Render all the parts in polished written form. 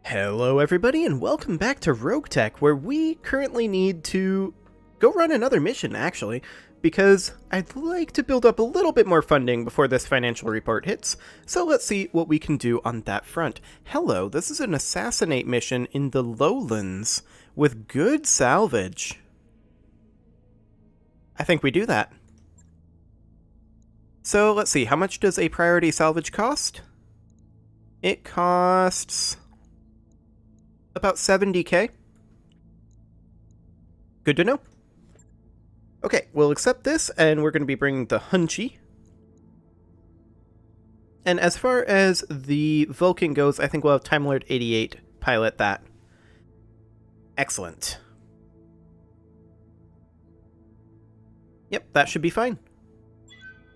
Hello everybody and welcome back to RogueTech, where we currently need to go run another mission actually, because I'd like to build up a little bit more funding before this financial report hits, so let's see what we can do on that front. Hello, this is an assassinate mission in the lowlands with good salvage. I think we do that. So let's see, how much does a priority salvage cost? It costs about 70k. Good to know. Okay, we'll accept this, and we're going to be bringing the Hunchy. And as far as the Vulcan goes, I think we'll have Time Lord 88 pilot that. Excellent. Yep, that should be fine.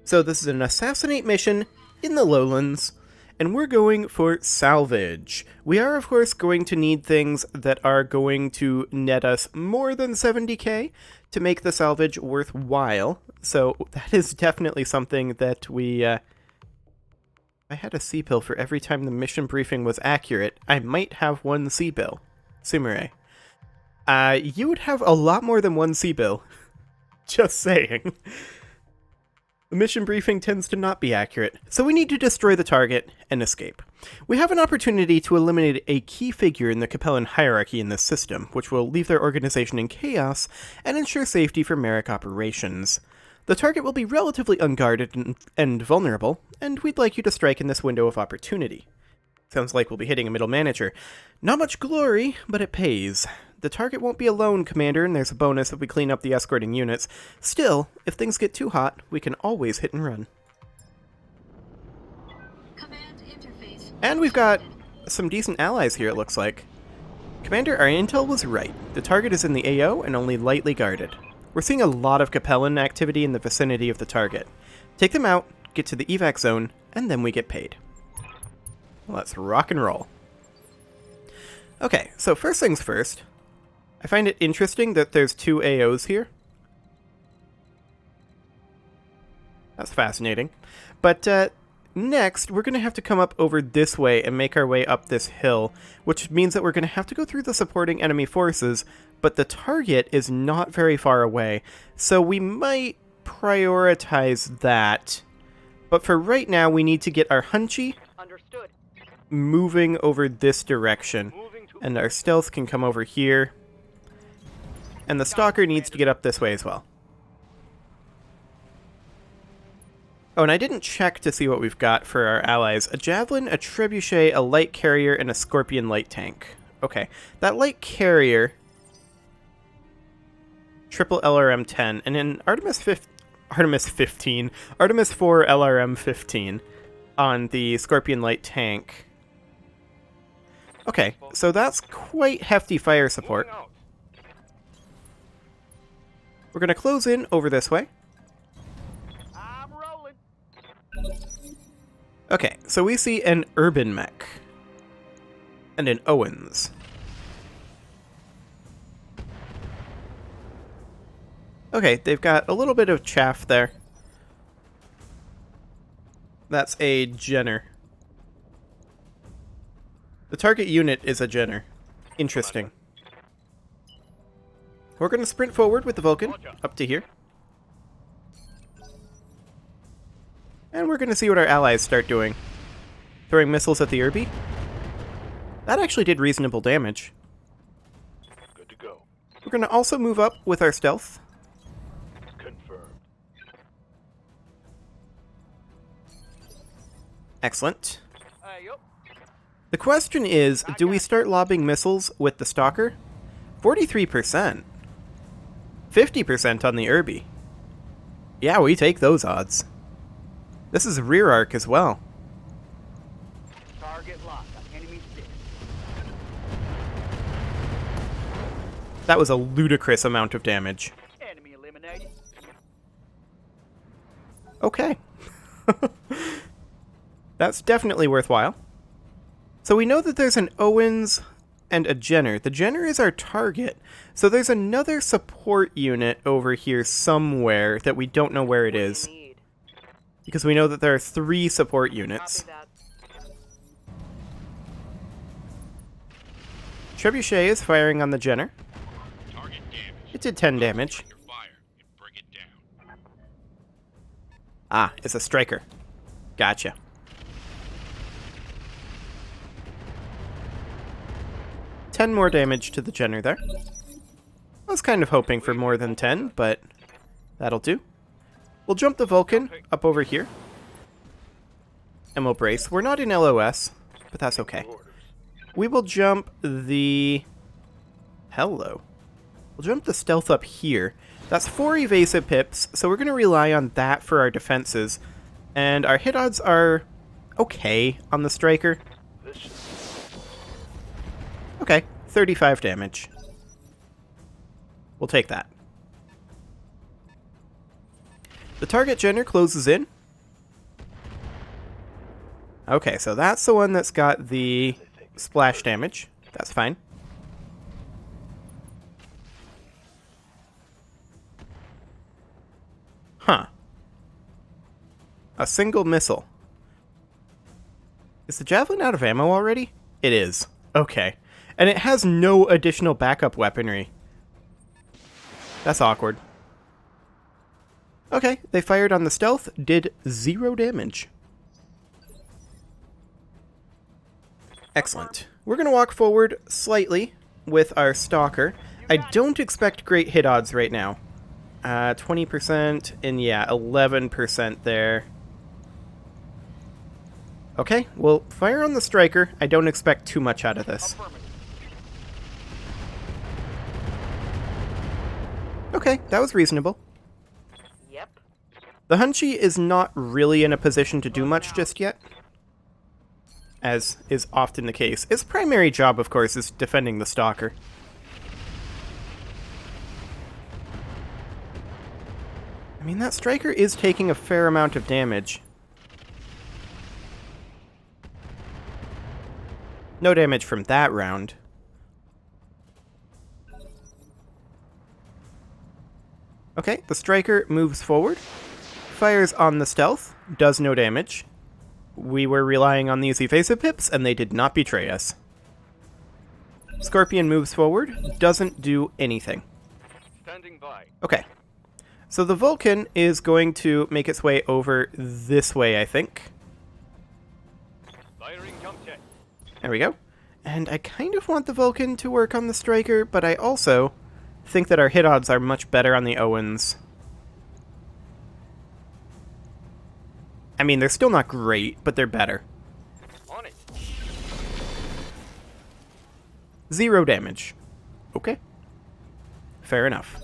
So this is an assassinate mission in the lowlands, and we're going for salvage. We are, of course, going to need things that are going to net us more than 70k to make the salvage worthwhile. So that is definitely something that we... I had a C-bill for every time the mission briefing was accurate. I might have one C-bill. Sumire. You would have a lot more than one C-bill. Just saying. The mission briefing tends to not be accurate, so we need to destroy the target and escape. We have an opportunity to eliminate a key figure in the Capellan hierarchy in this system, which will leave their organization in chaos and ensure safety for Merrick operations. The target will be relatively unguarded and vulnerable, and we'd like you to strike in this window of opportunity. Sounds like we'll be hitting a middle manager. Not much glory, but it pays. The target won't be alone, Commander, and there's a bonus if we clean up the escorting units. Still, if things get too hot, we can always hit and run. Command interface. And we've got some decent allies here, it looks like. Commander, our intel was right. The target is in the AO and only lightly guarded. We're seeing a lot of Capellan activity in the vicinity of the target. Take them out, get to the evac zone, and then we get paid. Let's rock and roll. Okay, so first things first. I find it interesting that there's two AOs here. That's fascinating. But next, we're going to have to come up over this way and make our way up this hill, which means that we're going to have to go through the supporting enemy forces, but the target is not very far away, so we might prioritize that. But for right now, we need to get our Hunchy moving over this direction, and our stealth can come over here. And the Stalker needs to get up this way as well. Oh, and I didn't check to see what we've got for our allies. A Javelin, a Trebuchet, a Light Carrier, and a Scorpion Light Tank. Okay, that Light Carrier... Triple LRM 10, and an Artemis 4 LRM 15 on the Scorpion Light Tank. Okay, so that's quite hefty fire support. We're going to close in over this way. I'm rolling. Okay, so we see an Urban Mech. And an Owens. Okay, they've got a little bit of chaff there. That's a Jenner. The target unit is a Jenner. Interesting. We're going to sprint forward with the Vulcan, up to here. And we're going to see what our allies start doing. Throwing missiles at the Irby. That actually did reasonable damage. Good to go. We're going to also move up with our stealth. Confirmed. Excellent. Yup. The question is, do we start lobbing missiles with the Stalker? 43%. 50% on the Irby. Yeah, we take those odds. This is a rear arc as well. Target locked. Enemy stick. That was a ludicrous amount of damage. Enemy eliminated. Okay. That's definitely worthwhile. So we know that there's an Owens and a Jenner. The Jenner is our target, so there's another support unit over here somewhere that we don't know where it is. Because we know that there are 3 support units. Trebuchet is firing on the Jenner. Target damage. It did 10 damage. Your fire and bring it down. Ah, it's a striker. Gotcha. Ten more damage to the Jenner there. I was kind of hoping for more than 10, but that'll do. We'll jump the Vulcan up over here. And we'll brace. We're not in LOS, but that's okay. We will jump the... Hello. We'll jump the stealth up here. That's 4 evasive pips, so we're going to rely on that for our defenses. And our hit odds are okay on the striker. Okay, 35 damage. We'll take that. The target Jenner closes in. Okay, so that's the one that's got the splash damage. That's fine. Huh. A single missile. Is the Javelin out of ammo already? It is. Okay. And it has no additional backup weaponry. That's awkward. Okay, they fired on the stealth, did 0 damage. Excellent. We're going to walk forward slightly with our Stalker. I don't expect great hit odds right now. 20% and yeah, 11% there. Okay, we'll fire on the Striker. I don't expect too much out of this. Okay, that was reasonable. Yep. The Hunchy is not really in a position to do much just yet, as is often the case. Its primary job, of course, is defending the Stalker. I mean, that Striker is taking a fair amount of damage. No damage from that round. Okay, the Striker moves forward, fires on the stealth, does no damage. We were relying on these evasive pips, and they did not betray us. Scorpion moves forward, doesn't do anything. Standing by. Okay. So the Vulcan is going to make its way over this way, I think. Firing jump check. There we go. And I kind of want the Vulcan to work on the Striker, but I also think that our hit odds are much better on the Owens. I mean, they're still not great, but they're better. On it. 0 damage. Okay. Fair enough.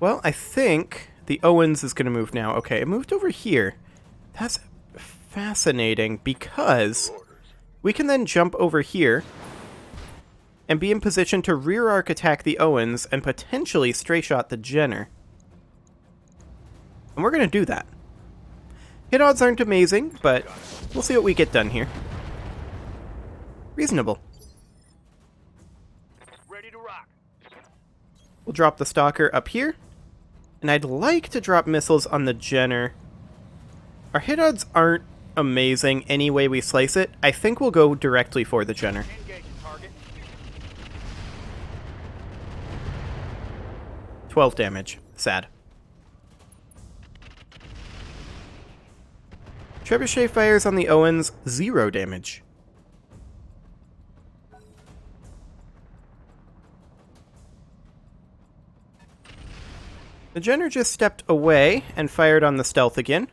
Well, I think the Owens is going to move now. Okay, it moved over here. That's fascinating because we can then jump over here and be in position to rear arc attack the Owens and potentially stray shot the Jenner. And we're going to do that. Hit odds aren't amazing, but we'll see what we get done here. Reasonable. Ready to rock. We'll drop the Stalker up here. And I'd like to drop missiles on the Jenner. Our hit odds aren't amazing any way we slice it. I think we'll go directly for the Jenner. Engaging target. 12 damage. Sad. Trebuchet fires on the Owens. 0 damage. The Jenner just stepped away and fired on the stealth again.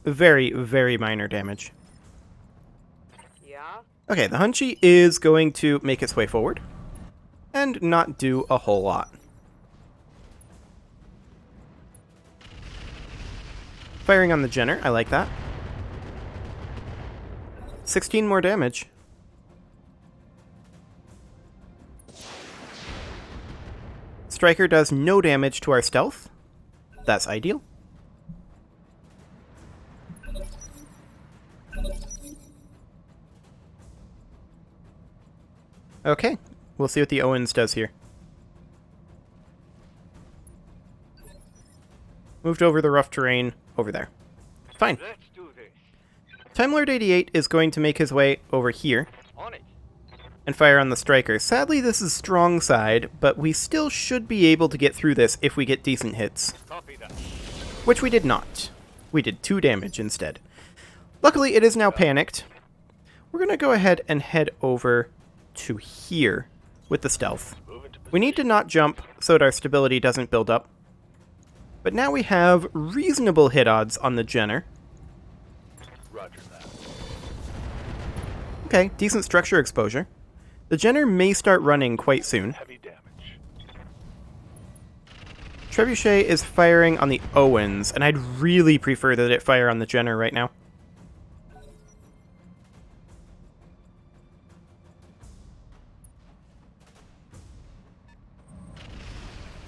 Very, very minor damage. Yeah. Okay, the Hunchy is going to make its way forward and not do a whole lot. Firing on the Jenner, I like that. 16 more damage. Striker does no damage to our stealth. That's ideal. Okay, we'll see what the Owens does here. Moved over the rough terrain over there. Fine. Let's do this. Time Lord 88 is going to make his way over here On it. and fire on the striker. Sadly, this is strong side, but we still should be able to get through this if we get decent hits. Copy that. Which we did not. We did 2 damage instead. Luckily, it is now panicked. We're going to go ahead and head over to here with the stealth. Move into We need to not jump so that our stability doesn't build up. But now we have reasonable hit odds on the Jenner. Roger that. Okay, decent structure exposure. The Jenner may start running quite soon. Heavy damage. Trebuchet is firing on the Owens, and I'd really prefer that it fire on the Jenner right now.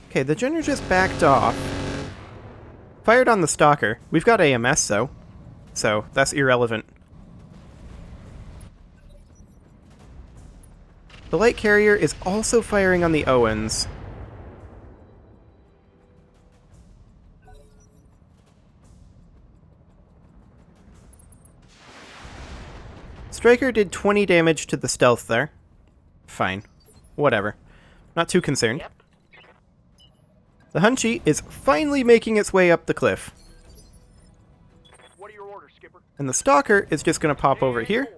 Okay, the Jenner just backed off. Fired on the Stalker. We've got AMS, though, so that's irrelevant. The Light Carrier is also firing on the Owens. Striker did 20 damage to the stealth there. Fine. Whatever. Not too concerned. Yep. The Hunchy is finally making its way up the cliff. What are your orders, Skipper? And the Stalker is just going to pop over here.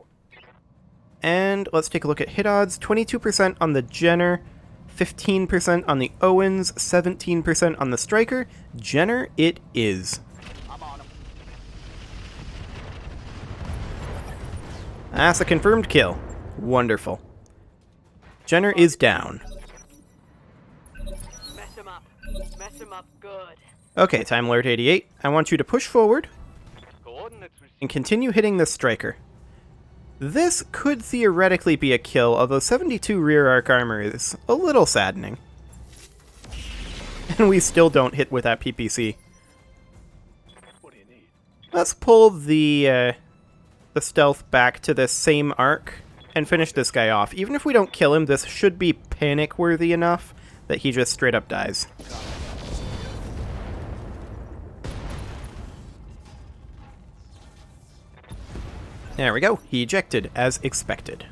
And let's take a look at hit odds. 22% on the Jenner, 15% on the Owens, 17% on the Striker. Jenner it is. I'm on him. That's a confirmed kill. Wonderful. Jenner is down. Mess him up. Mess him up good. Okay, Time Lord 88, I want you to push forward Coordinates received. and continue hitting this Striker. This could theoretically be a kill, although 72 rear arc armor is a little saddening. And we still don't hit with that PPC. What do you need? Let's pull the stealth back to this same arc and finish this guy off. Even if we don't kill him, this should be panic-worthy ejected that he just straight up dies. There we go. He ejected, as expected.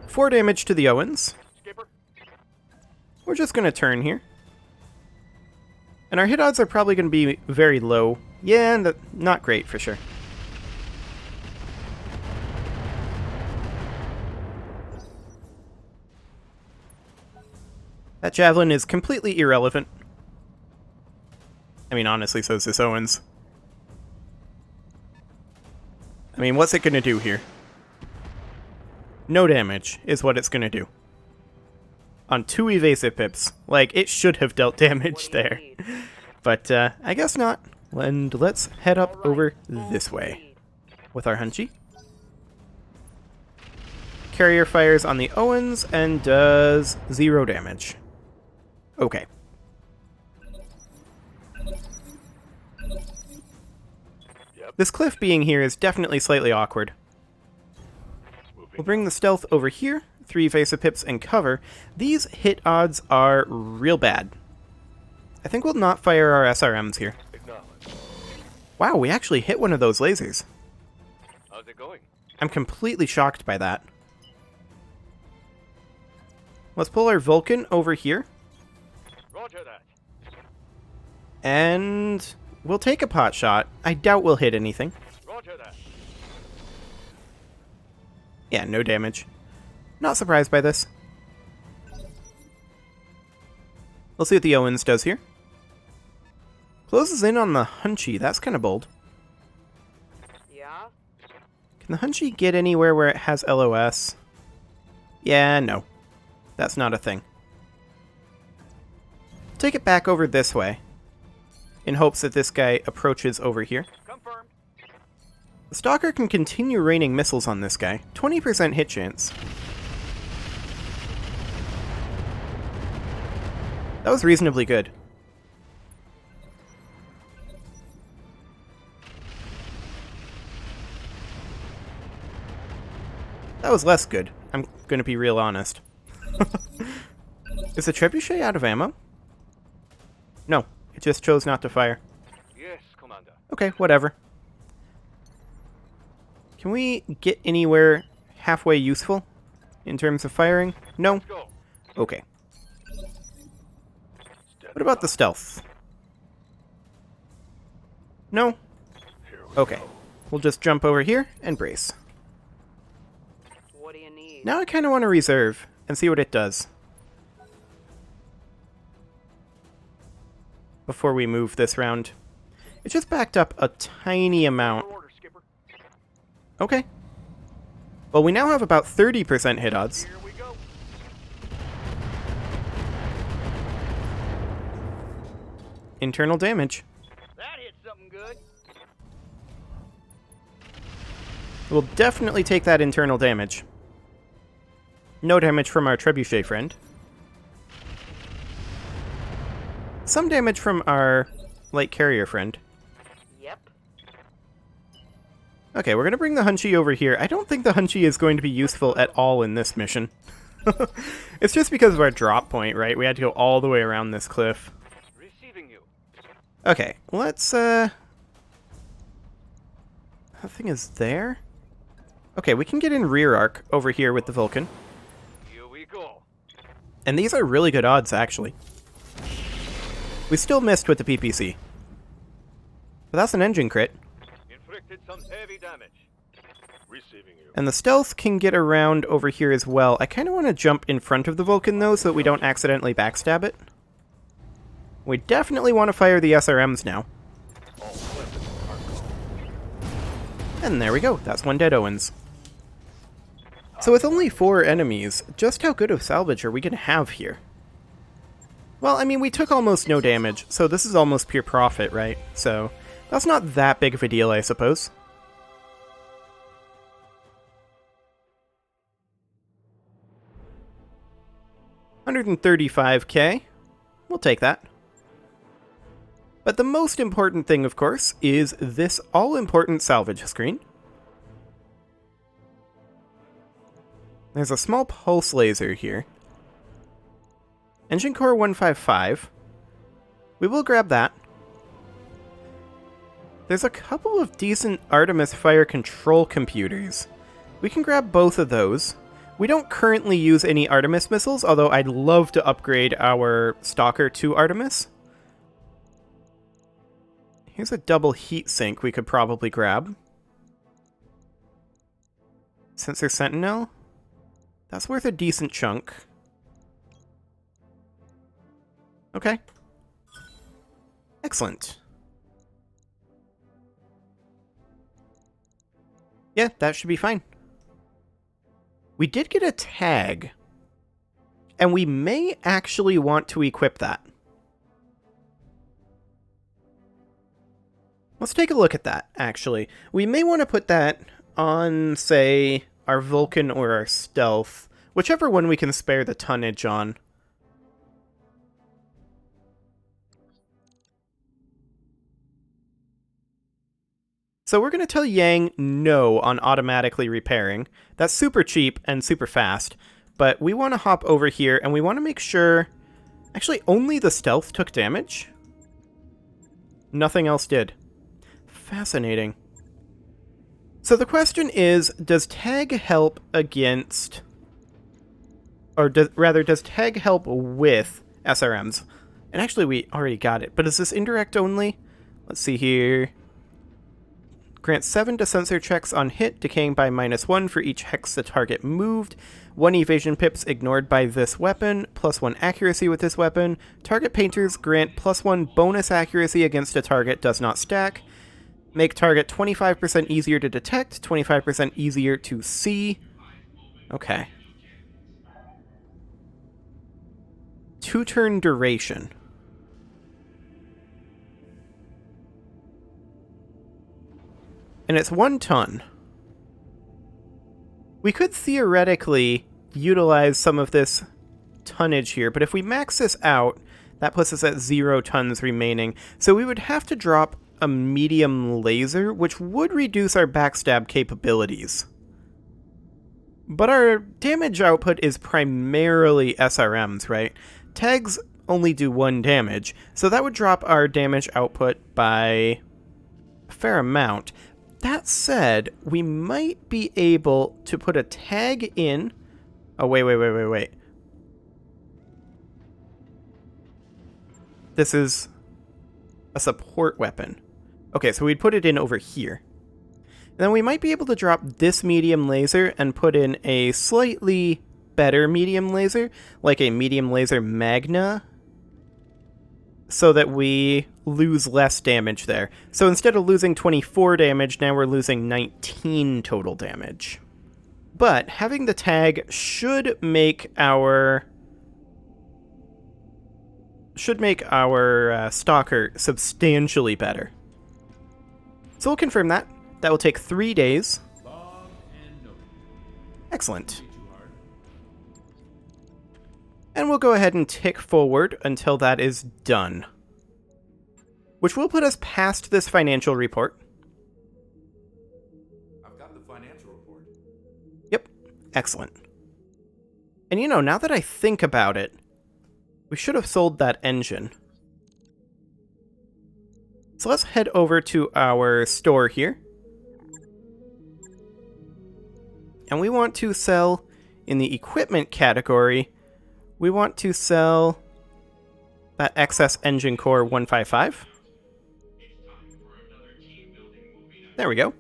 4 damage to the Owens. Skipper. We're just going to turn here. And our hit odds are probably going to be very low. Yeah, and not great for sure. That Javelin is completely irrelevant. I mean, honestly, so is this Owens. I mean, what's it going to do here? No damage is what it's going to do. On 2 evasive pips. Like, it should have dealt damage there. But, I guess not. And let's head up over this way with our Hunchy. Carrier fires on the Owens and does 0 damage. Okay. This cliff being here is definitely slightly awkward. We'll bring the stealth over here, 3 evasive pips and cover. These hit odds are real bad. I think we'll not fire our SRMs here. Acknowledge. Wow, we actually hit one of those lasers. How's it going? I'm completely shocked by that. Let's pull our Vulcan over here, Roger that. and we'll take a pot shot. I doubt we'll hit anything. Roger that. Yeah, no damage. Not surprised by this. We'll see what the Owens does here. Closes in on the Hunchy. That's kind of bold. Yeah? Can the Hunchy get anywhere where it has LOS? Yeah, no. That's not a thing. Take it back over this way, in hopes that this guy approaches over here. Confirmed. The Stalker can continue raining missiles on this guy. 20% hit chance. That was reasonably good. That was less good. I'm going to be real honest. Is the Trebuchet out of ammo? No, just chose not to fire. Yes, Commander. Okay, whatever. Can we get anywhere halfway useful in terms of firing? No? Let's go. Okay. What about the stealth? No? Okay. We'll just jump over here and brace. What do you need? Now I kind of want to reserve and see what it does. Before we move this round. It just backed up a tiny amount. Your order, Skipper. Okay. Well, we now have about 30% hit odds. Here we go. Internal damage. That hit something good. We'll definitely take that internal damage. No damage from our trebuchet friend. Some damage from our light carrier friend. Yep. Okay, we're going to bring the Hunchy over here. I don't think the Hunchy is going to be useful at all in this mission. It's just because of our drop point, right? We had to go all the way around this cliff. Receiving you. Okay, let's, that thing is there? Okay, we can get in rear arc over here with the Vulcan. Here we go. And these are really good odds, actually. We still missed with the PPC. But that's an engine crit. Inflicted some heavy damage. Receiving you. And the stealth can get around over here as well. I kind of want to jump in front of the Vulcan, though, so that we don't accidentally backstab it. We definitely want to fire the SRMs now. And there we go. That's one dead Owens. So with only 4 enemies, just how good of salvage are we going to have here? Well, I mean, we took almost no damage, so this is almost pure profit, right? So that's not that big of a deal, I suppose. $135K. We'll take that. But the most important thing, of course, is this all-important salvage screen. There's a small pulse laser here. Engine core 155. We will grab that. There's a couple of decent Artemis fire control computers. We can grab both of those. We don't currently use any Artemis missiles, although I'd love to upgrade our Stalker to Artemis. Here's a double heat sink we could probably grab. Sensor Sentinel. That's worth a decent chunk. Okay. Excellent. Yeah, that should be fine. We did get a tag. And we may actually want to equip that. Let's take a look at that, actually. We may want to put that on, say, our Vulcan or our Stealth. Whichever one we can spare the tonnage on. So we're going to tell Yang no on automatically repairing. That's super cheap and super fast. But we want to hop over here and we want to make sure... Actually, only the Stealth took damage? Nothing else did. Fascinating. So the question is, does tag help against... Or does tag help with SRMs? And actually, we already got it. But is this indirect only? Let's see here. Grant 7 to sensor checks on hit, decaying by -1 for each hex the target moved. 1 evasion pips ignored by this weapon, +1 accuracy with this weapon. Target painters grant +1 bonus accuracy against a target, does not stack. Make target 25% easier to detect, 25% easier to see. Okay. 2-turn duration. And it's 1 ton. We could theoretically utilize some of this tonnage here, but if we max this out, that puts us at 0 tons remaining. So we would have to drop a medium laser, which would reduce our backstab capabilities. But our damage output is primarily SRMs, right? Tags only do 1 damage, so that would drop our damage output by a fair amount. That said, we might be able to put a tag in... Oh, wait. This is a support weapon. Okay, so we'd put it in over here. And then we might be able to drop this medium laser and put in a slightly better medium laser, like a medium laser magna, so that we lose less damage there. So instead of losing 24 damage, now we're losing 19 total damage. But having the tag should make our stalker substantially better. So we'll confirm that. That will take 3 days. Excellent. And we'll go ahead and tick forward until that is done. Which will put us past this financial report. I've got the financial report. Yep. Excellent. And you know, now that I think about it, we should have sold that engine. So let's head over to our store here. And we want to sell, in the equipment category, we want to sell that excess engine core 155. There we go.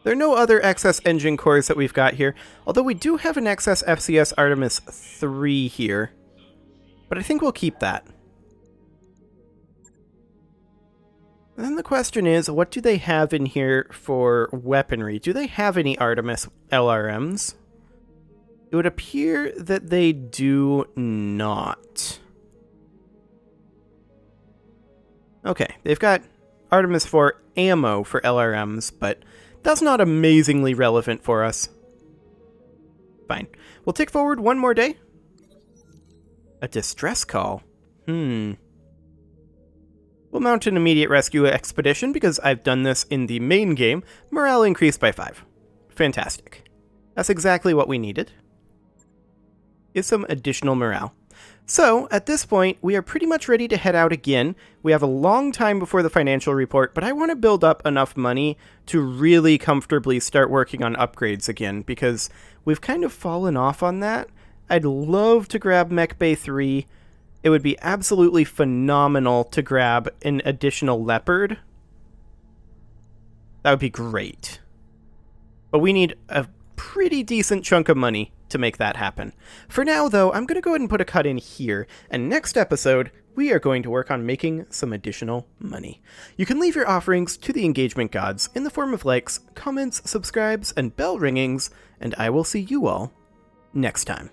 There are no other excess engine cores that we've got here, although we do have an excess FCS Artemis 3 here. But I think we'll keep that. And then the question is, what do they have in here for weaponry? Do they have any Artemis LRMs? It would appear that they do not. Okay, they've got Artemis 4 ammo for LRMs, but that's not amazingly relevant for us. Fine. We'll tick forward 1 more day. A distress call. We'll mount an immediate rescue expedition because I've done this in the main game. Morale increased by 5. Fantastic. That's exactly what we needed. Is some additional morale. So, at this point, we are pretty much ready to head out again. We have a long time before the financial report, but I want to build up enough money to really comfortably start working on upgrades again, because we've kind of fallen off on that. I'd love to grab Mech Bay 3. It would be absolutely phenomenal to grab an additional Leopard. That would be great. But we need a pretty decent chunk of money to make that happen. For now, though, I'm going to go ahead and put a cut in here, and next episode, we are going to work on making some additional money. You can leave your offerings to the engagement gods in the form of likes, comments, subscribes, and bell ringings, and I will see you all next time.